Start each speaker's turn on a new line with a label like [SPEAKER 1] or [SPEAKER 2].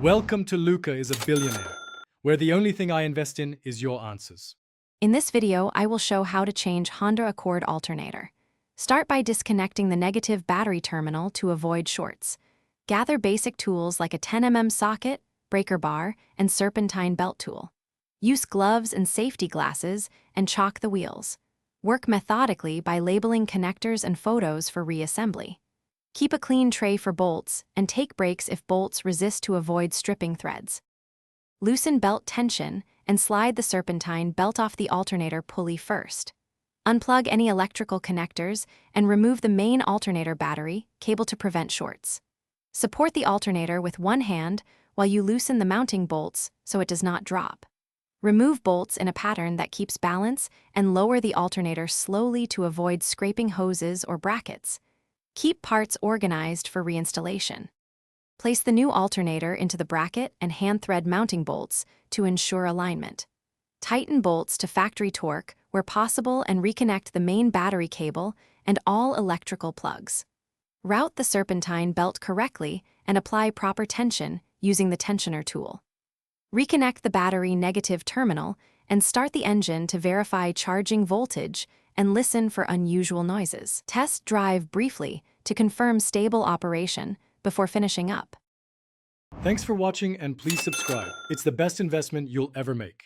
[SPEAKER 1] Welcome to Luca is a Billionaire, where the only thing I invest in is your answers.
[SPEAKER 2] In this video, I will show how to change Honda Accord alternator. Start by disconnecting the negative battery terminal to avoid shorts. Gather basic tools like a 10 mm socket, breaker bar, and serpentine belt tool. Use gloves and safety glasses and chalk the wheels. Work methodically by labeling connectors and photos for reassembly. Keep a clean tray for bolts and take breaks if bolts resist to avoid stripping threads. Loosen belt tension and slide the serpentine belt off the alternator pulley first. Unplug any electrical connectors and remove the main alternator battery cable to prevent shorts. Support the alternator with one hand while you loosen the mounting bolts so it does not drop. Remove bolts in a pattern that keeps balance and lower the alternator slowly to avoid scraping hoses or brackets. Keep parts organized for reinstallation. Place the new alternator into the bracket and hand thread mounting bolts to ensure alignment. Tighten bolts to factory torque where possible and reconnect the main battery cable and all electrical plugs. Route the serpentine belt correctly and apply proper tension using the tensioner tool. Reconnect the battery negative terminal and start the engine to verify charging voltage and listen for unusual noises. Test drive briefly to confirm stable operation before finishing up.
[SPEAKER 1] Thanks for watching and please subscribe. It's the best investment you'll ever make.